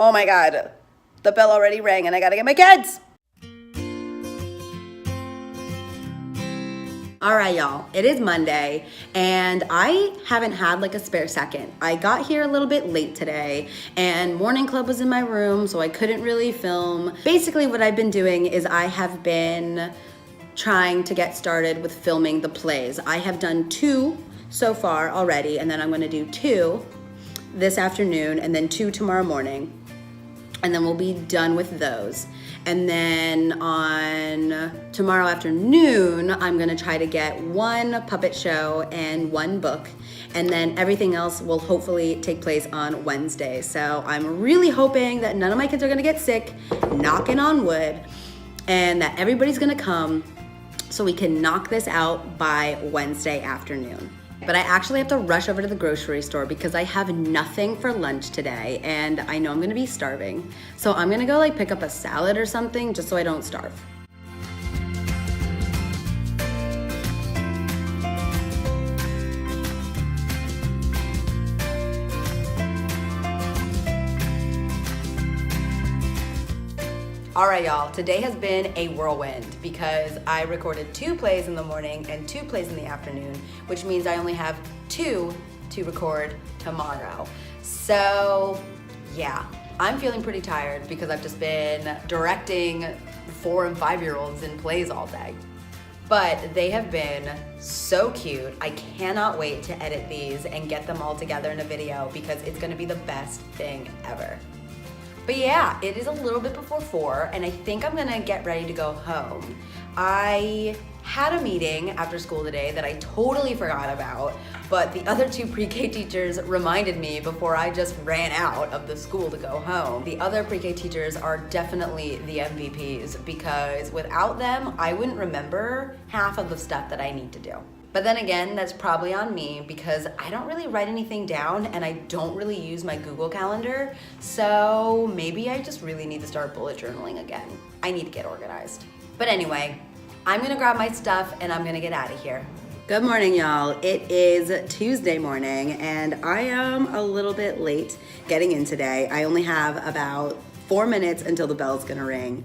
Oh my God, the bell already rang and I gotta get my kids. All right, y'all, it is Monday and I haven't had like a spare second. I got here a little bit late today and morning club was in my room, so I couldn't really film. Basically what I've been doing is I have been trying to get started with filming the plays. I have done 2 so far already, and then I'm gonna do 2 this afternoon and then 2 tomorrow morning. And then we'll be done with those. And then on tomorrow afternoon, I'm gonna try to get 1 puppet show and 1 book. And then everything else will hopefully take place on Wednesday. So I'm really hoping that none of my kids are gonna get sick, knocking on wood, and that everybody's gonna come so we can knock this out by Wednesday afternoon. But I actually have to rush over to the grocery store because I have nothing for lunch today and I know I'm gonna be starving. So I'm gonna go like pick up a salad or something just so I don't starve. All right, y'all, today has been a whirlwind because I recorded 2 plays in the morning and 2 plays in the afternoon, which means I only have 2 to record tomorrow. So yeah, I'm feeling pretty tired because I've just been directing 4 and 5-year-olds in plays all day. But they have been so cute. I cannot wait to edit these and get them all together in a video because it's gonna be the best thing ever. But yeah, it is a little bit before 4 and I think I'm gonna get ready to go home. I had a meeting after school today that I totally forgot about, but the other 2 pre-K teachers reminded me before I just ran out of the school to go home. The other pre-K teachers are definitely the MVPs because without them, I wouldn't remember half of the stuff that I need to do. But then again, that's probably on me because I don't really write anything down and I don't really use my Google Calendar. So maybe I just really need to start bullet journaling again. I need to get organized. But anyway, I'm gonna grab my stuff and I'm gonna get out of here. Good morning, y'all. It is Tuesday morning and I am a little bit late getting in today. I only have about 4 minutes until the bell's gonna ring,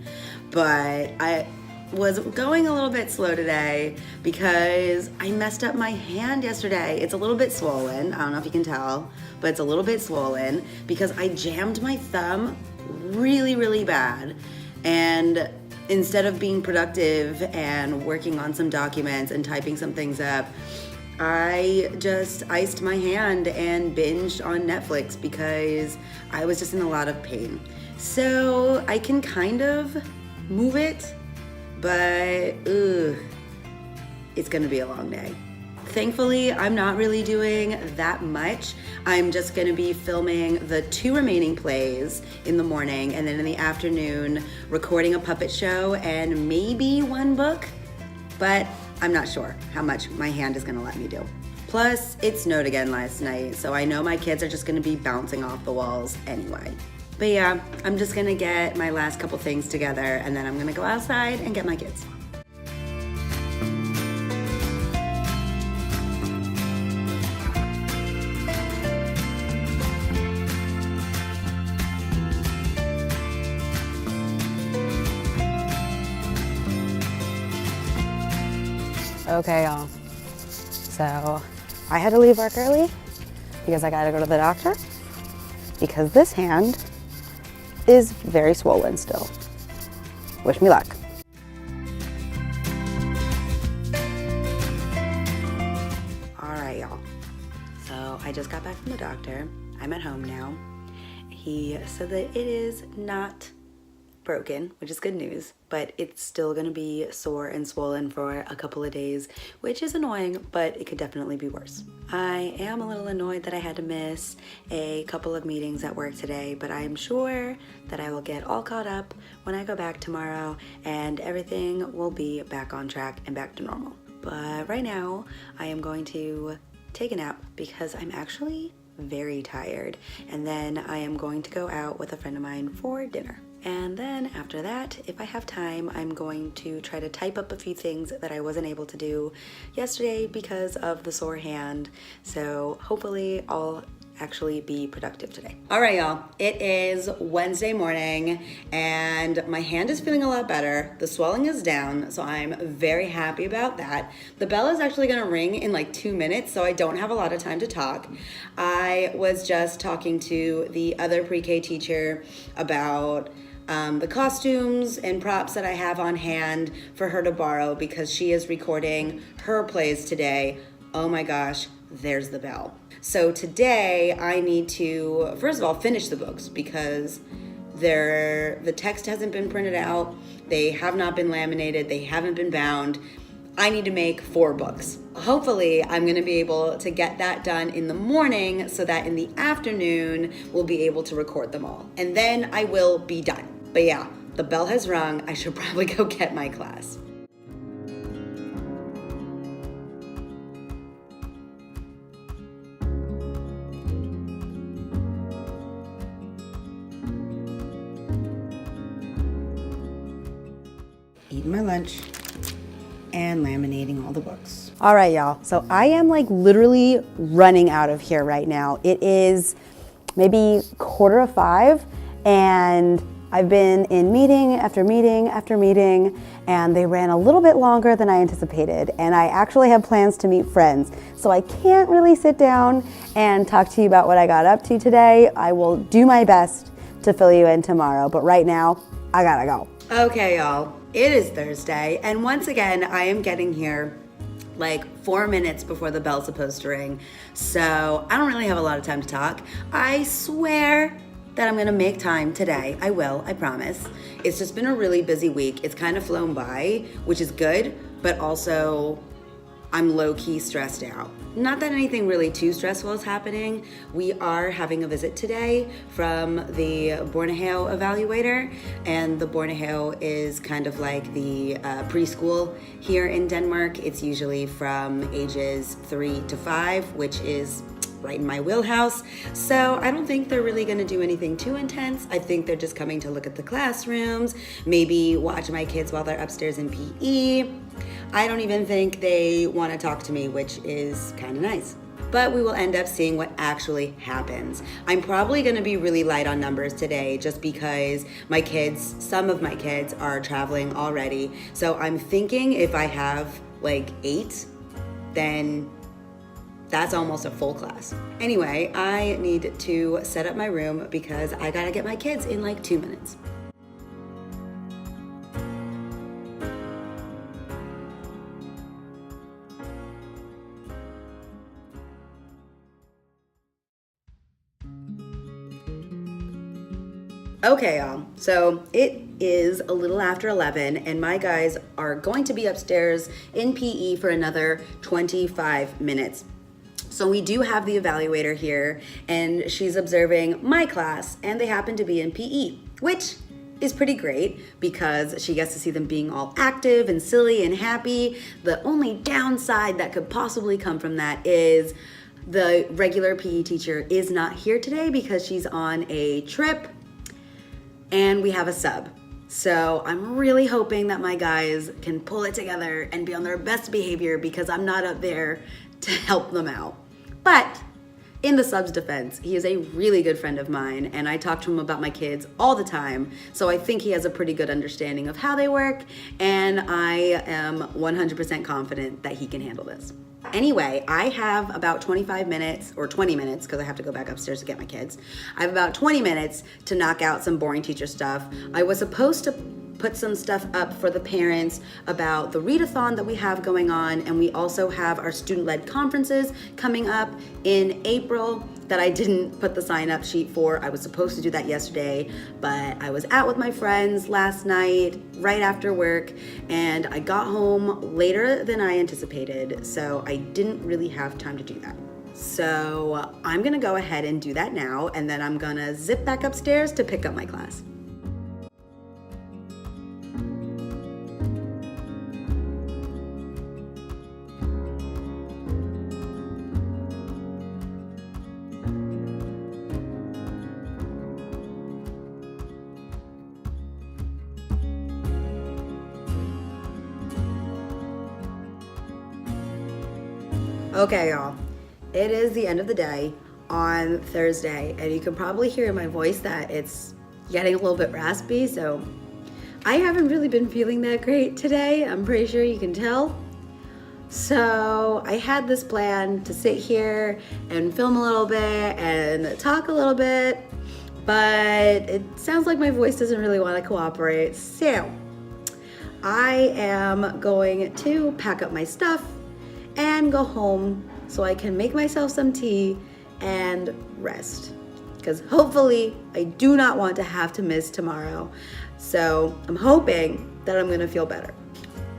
but I was going a little bit slow today because I messed up my hand yesterday. It's a little bit swollen. I don't know if you can tell, but it's a little bit swollen because I jammed my thumb really, really bad. And instead of being productive and working on some documents and typing some things up, I just iced my hand and binged on Netflix because I was just in a lot of pain. So I can kind of move it, but it's gonna be a long day. Thankfully, I'm not really doing that much. I'm just gonna be filming the 2 remaining plays in the morning and then in the afternoon, recording a puppet show and maybe 1 book, but I'm not sure how much my hand is gonna let me do. Plus, it snowed again last night, so I know my kids are just gonna be bouncing off the walls anyway. But yeah, I'm just gonna get my last couple things together and then I'm gonna go outside and get my kids. Okay, y'all. So I had to leave work early because I gotta go to the doctor because this hand is very swollen still. Wish me luck. All right, y'all. So I just got back from the doctor. I'm at home now. He said that it is not broken, which is good news, but it's still gonna be sore and swollen for a couple of days, which is annoying, but it could definitely be worse. I am a little annoyed that I had to miss a couple of meetings at work today, but I am sure that I will get all caught up when I go back tomorrow and everything will be back on track and back to normal. But right now, I am going to take a nap because I'm actually very tired, and then I am going to go out with a friend of mine for dinner. And then after that, if I have time, I'm going to try to type up a few things that I wasn't able to do yesterday because of the sore hand. So hopefully I'll actually be productive today. All right, y'all. It is Wednesday morning and my hand is feeling a lot better. The swelling is down, so I'm very happy about that. The bell is actually gonna ring in like 2 minutes, so I don't have a lot of time to talk. I was just talking to the other pre-K teacher about the costumes and props that I have on hand for her to borrow because she is recording her plays today. Oh my gosh, there's the bell. So today I need to, first of all, finish the books because the text hasn't been printed out, they have not been laminated, they haven't been bound. I need to make 4 books. Hopefully I'm gonna be able to get that done in the morning so that in the afternoon we'll be able to record them all. And then I will be done. But yeah, the bell has rung. I should probably go get my class. Eating my lunch and laminating all the books. All right, y'all. So I am like literally running out of here right now. It is maybe 4:45 and I've been in meeting after meeting after meeting, and they ran a little bit longer than I anticipated. And I actually have plans to meet friends. So I can't really sit down and talk to you about what I got up to today. I will do my best to fill you in tomorrow, but right now, I gotta go. Okay, y'all, it is Thursday, and once again, I am getting here like 4 minutes before the bell's supposed to ring. So I don't really have a lot of time to talk. I swear that I'm gonna make time today. I will, I promise. It's just been a really busy week. It's kind of flown by, which is good, but also I'm low-key stressed out. Not that anything really too stressful is happening. We are having a visit today from the Borneo evaluator, and the Borneo is kind of like the preschool here in Denmark. It's usually from ages 3 to 5, which is right in my wheelhouse. So I don't think they're really gonna do anything too intense. I think they're just coming to look at the classrooms, maybe watch my kids while they're upstairs in PE. I don't even think they wanna talk to me, which is kinda nice. But we will end up seeing what actually happens. I'm probably gonna be really light on numbers today just because some of my kids are traveling already. So I'm thinking if I have like 8, then that's almost a full class. Anyway, I need to set up my room because I gotta get my kids in like 2 minutes. Okay, y'all, so it is a little after 11 and my guys are going to be upstairs in PE for another 25 minutes. So we do have the evaluator here and she's observing my class and they happen to be in PE, which is pretty great because she gets to see them being all active and silly and happy. The only downside that could possibly come from that is the regular PE teacher is not here today because she's on a trip and we have a sub. So I'm really hoping that my guys can pull it together and be on their best behavior because I'm not up there to help them out. But in the sub's defense, he is a really good friend of mine and I talk to him about my kids all the time. So I think he has a pretty good understanding of how they work and I am 100% confident that he can handle this. Anyway, I have about 25 minutes or 20 minutes because I have to go back upstairs to get my kids. I have about 20 minutes to knock out some boring teacher stuff. I was supposed to put some stuff up for the parents about the readathon that we have going on, and we also have our student-led conferences coming up in April that I didn't put the sign-up sheet for. I was supposed to do that yesterday, but I was out with my friends last night right after work, and I got home later than I anticipated, so I didn't really have time to do that. So I'm gonna go ahead and do that now, and then I'm gonna zip back upstairs to pick up my class. Okay, y'all, it is the end of the day. on Thursday, and you can probably hear in my voice that it's getting a little bit raspy, so I haven't really been feeling that great today. I'm pretty sure you can tell. So I had this plan to sit here and film a little bit and talk a little bit, but it sounds like my voice doesn't really want to cooperate. So I am going to pack up my stuff and go home so I can make myself some tea and rest. Because hopefully I do not want to have to miss tomorrow. So I'm hoping that I'm gonna feel better.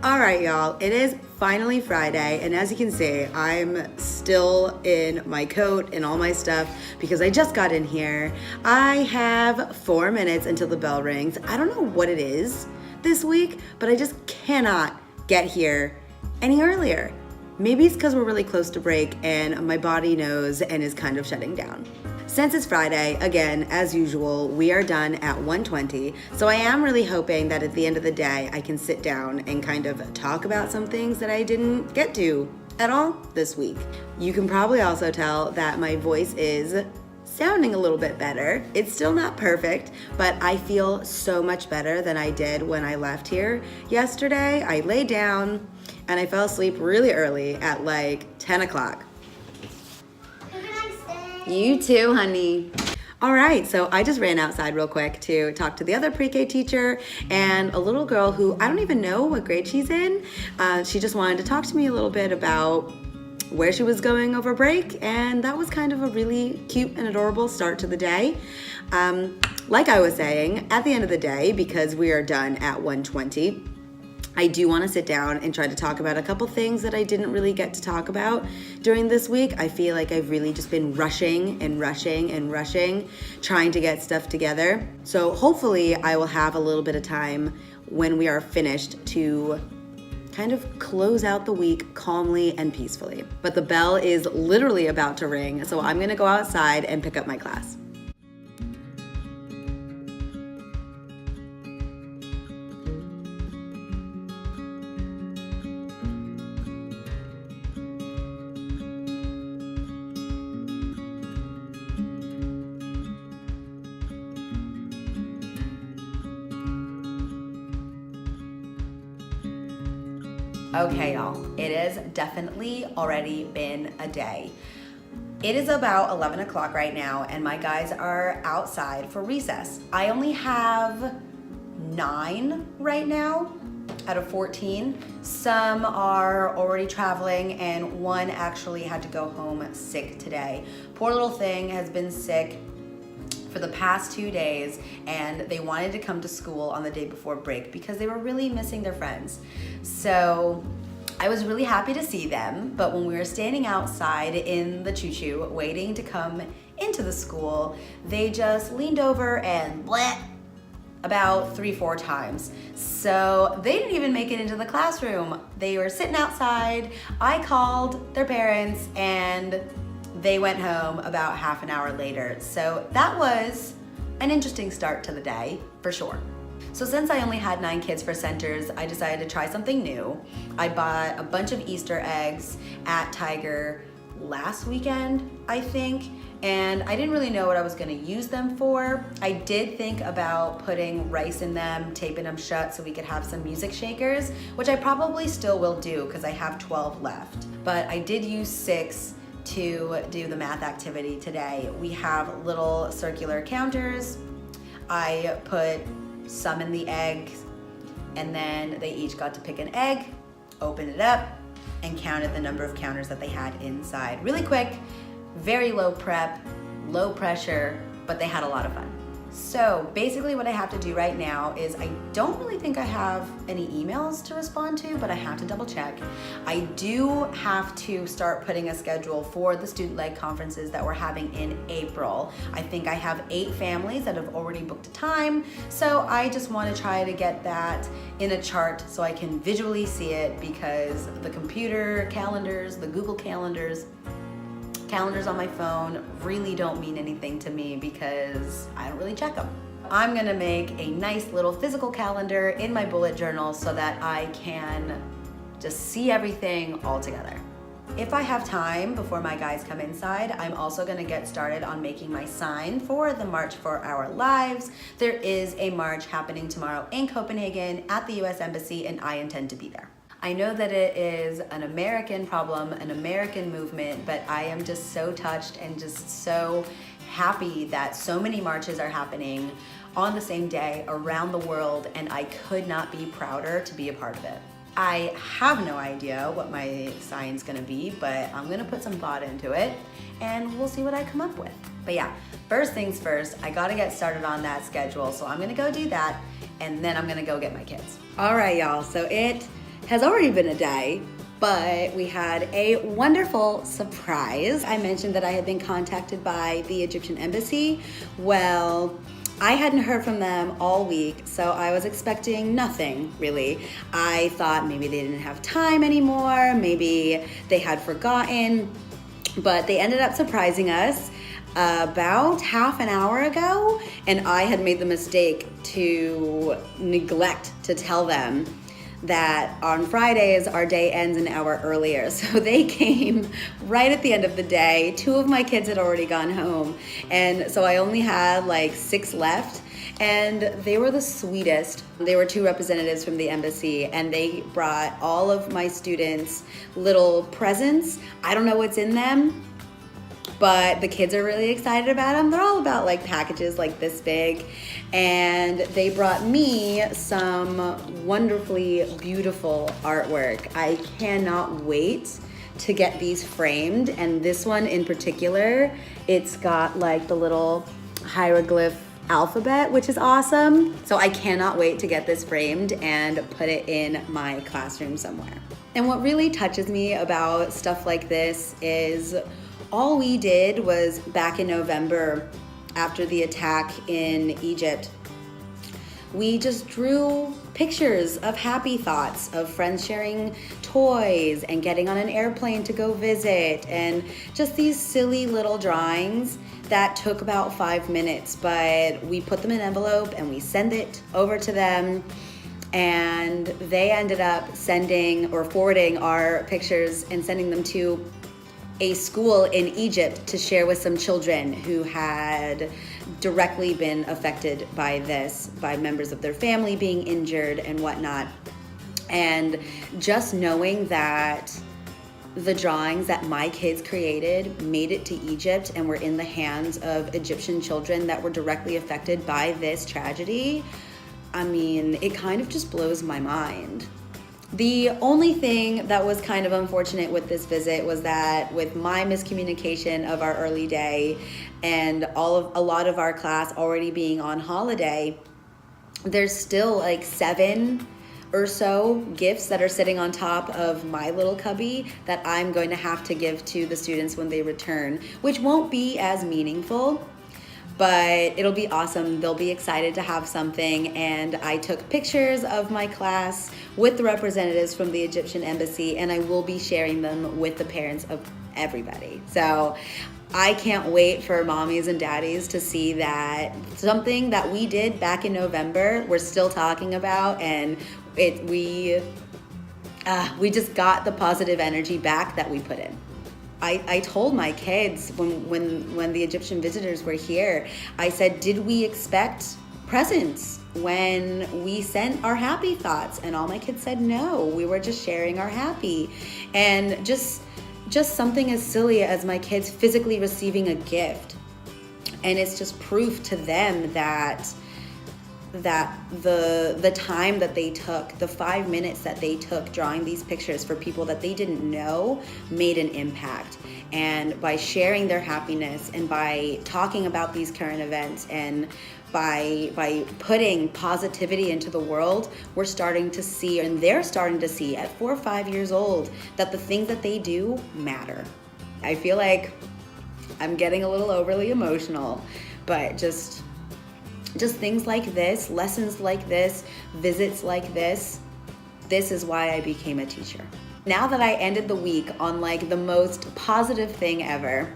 All right, y'all, it is finally Friday, and as you can see, I'm still in my coat and all my stuff because I just got in here. I have 4 minutes until the bell rings. I don't know what it is this week, but I just cannot get here any earlier. Maybe it's because we're really close to break and my body knows and is kind of shutting down. Since it's Friday, again, as usual, we are done at 1:20, so I am really hoping that at the end of the day, I can sit down and kind of talk about some things that I didn't get to at all this week. You can probably also tell that my voice is sounding a little bit better. It's still not perfect, but I feel so much better than I did when I left here yesterday. I lay down and I fell asleep really early at like 10 o'clock. You too, honey. All right, so I just ran outside real quick to talk to the other pre-K teacher and a little girl who I don't even know what grade she's in. She just wanted to talk to me a little bit about where she was going over break, and that was kind of a really cute and adorable start to the day. Like I was saying, at the end of the day, because we are done at 1:20, I do want to sit down and try to talk about a couple things that I didn't really get to talk about during this week. I feel like I've really just been rushing, trying to get stuff together. So hopefully I will have a little bit of time when we are finished to kind of close out the week calmly and peacefully. But the bell is literally about to ring, so I'm gonna go outside and pick up my class. Okay, y'all, it has definitely already been a day. It is about 11 o'clock right now, and my guys are outside for recess. I only have 9 right now out of 14. Some are already traveling, and one actually had to go home sick today. Poor little thing has been sick for the past 2 days, and they wanted to come to school on the day before break because they were really missing their friends. So I was really happy to see them, but when we were standing outside in the choo-choo waiting to come into the school, they just leaned over and bleh about 3-4 times. So they didn't even make it into the classroom. They were sitting outside. I called their parents and they went home about half an hour later. So that was an interesting start to the day, for sure. So since I only had 9 kids for centers, I decided to try something new. I bought a bunch of Easter eggs at Tiger last weekend, I think, and I didn't really know what I was gonna use them for. I did think about putting rice in them, taping them shut so we could have some music shakers, which I probably still will do because I have 12 left. But I did use 6 to do the math activity today. We have little circular counters. I put some in the egg, and then they each got to pick an egg, open it up, and counted the number of counters that they had inside. Really quick, very low prep, low pressure, but they had a lot of fun. So basically what I have to do right now is I don't really think I have any emails to respond to, but I have to double check. I do have to start putting a schedule for the student-led conferences that we're having in April. I think I have 8 families that have already booked a time, so I just want to try to get that in a chart so I can visually see it, because the computer calendars, the Google calendars on my phone really don't mean anything to me because I don't really check them. I'm gonna make a nice little physical calendar in my bullet journal so that I can just see everything all together. If I have time before my guys come inside, I'm also gonna get started on making my sign for the March for Our Lives. There is a march happening tomorrow in Copenhagen at the US Embassy, and I intend to be there. I know that it is an American problem, an American movement, but I am just so touched and just so happy that so many marches are happening on the same day around the world, and I could not be prouder to be a part of it. I have no idea what my sign's gonna be, but I'm gonna put some thought into it and we'll see what I come up with. But yeah, first things first, I gotta get started on that schedule, so I'm gonna go do that and then I'm gonna go get my kids. All right, y'all, so it has already been a day, but we had a wonderful surprise. I mentioned that I had been contacted by the Egyptian Embassy. Well, I hadn't heard from them all week, so I was expecting nothing, really. I thought maybe they didn't have time anymore, maybe they had forgotten, but they ended up surprising us about half an hour ago, and I had made the mistake to neglect to tell them that on Fridays our day ends an hour earlier. So they came right at the end of the day. 2 of my kids had already gone home, and so I only had like 6 left, and they were the sweetest. They were 2 representatives from the embassy, and they brought all of my students little presents. I don't know what's in them, but the kids are really excited about them. They're all about like packages like this big. And they brought me some wonderfully beautiful artwork. I cannot wait to get these framed. And this one in particular, it's got like the little hieroglyph alphabet, which is awesome. So I cannot wait to get this framed and put it in my classroom somewhere. And what really touches me about stuff like this is all we did was back in November, after the attack in Egypt, we just drew pictures of happy thoughts, of friends sharing toys and getting on an airplane to go visit, and just these silly little drawings that took about 5 minutes, but we put them in an envelope and we send it over to them, and they ended up sending or forwarding our pictures and sending them to a school in Egypt to share with some children who had directly been affected by this, by members of their family being injured and whatnot. And just knowing that the drawings that my kids created made it to Egypt and were in the hands of Egyptian children that were directly affected by this tragedy, I mean, it kind of just blows my mind. The only thing that was kind of unfortunate with this visit was that with my miscommunication of our early day and a lot of our class already being on holiday, there's still like 7 or so gifts that are sitting on top of my little cubby that I'm going to have to give to the students when they return, which won't be as meaningful, but it'll be awesome. They'll be excited to have something. And I took pictures of my class with the representatives from the Egyptian embassy, and I will be sharing them with the parents of everybody. So I can't wait for mommies and daddies to see that something that we did back in November, we're still talking about, and we just got the positive energy back that we put in. I told my kids when the Egyptian visitors were here, I said, did we expect presents when we sent our happy thoughts? And all my kids said no, we were just sharing our happy. And just something as silly as my kids physically receiving a gift. And it's just proof to them that the time that they took, the 5 minutes that they took drawing these pictures for people that they didn't know made an impact. And by sharing their happiness and by talking about these current events and by putting positivity into the world, we're starting to see, and they're starting to see at 4 or 5 years old, that the things that they do matter. I feel like I'm getting a little overly emotional, but just things like this, lessons like this, visits like this is why I became a teacher. Now that I ended the week on like the most positive thing ever,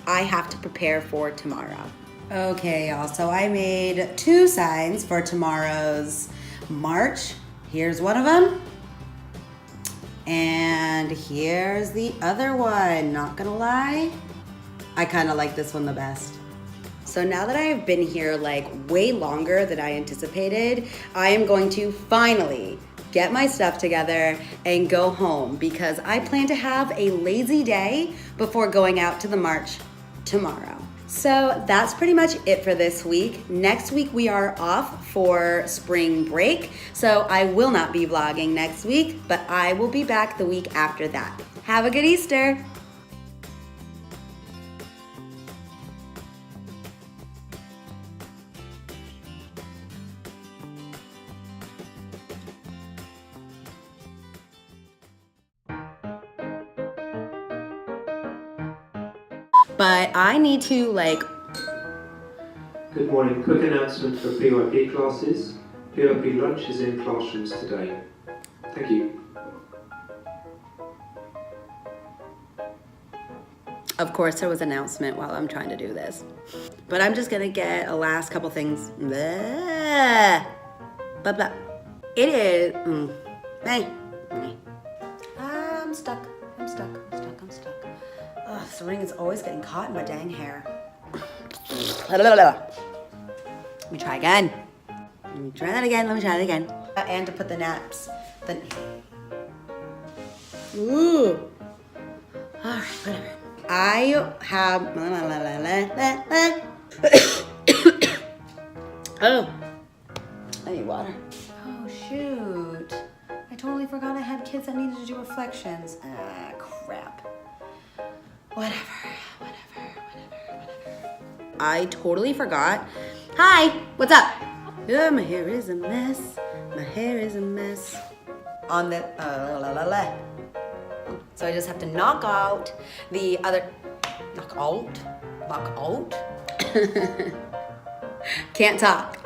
I have to prepare for tomorrow. Okay, y'all, so I made 2 signs for tomorrow's march. Here's one of them. And here's the other one. Not gonna lie, I kind of like this one the best. So now that I have been here like way longer than I anticipated, I am going to finally get my stuff together and go home because I plan to have a lazy day before going out to the march tomorrow. So that's pretty much it for this week. Next week we are off for spring break, so I will not be vlogging next week, but I will be back the week after that. Have a good Easter! But I need to like... Good morning. Quick announcement for PYP classes. PYP lunch is in classrooms today. Thank you. Of course there was an announcement while I'm trying to do this. But I'm just gonna get a last couple things. Blah. Blah, blah. It is... Hey. I'm stuck. I'm stuck. Ugh, this ring is always getting caught in my dang hair. Let me try again. Let me try that again. And to put the naps. Ooh. All right, whatever. I have... Oh, I need water. Oh, shoot. I totally forgot I had kids that needed to do reflections. Ah, crap. Whatever. I totally forgot. Hi, what's up? Oh, my hair is a mess. On the, So I just have to knock out the other, knock out? Can't talk.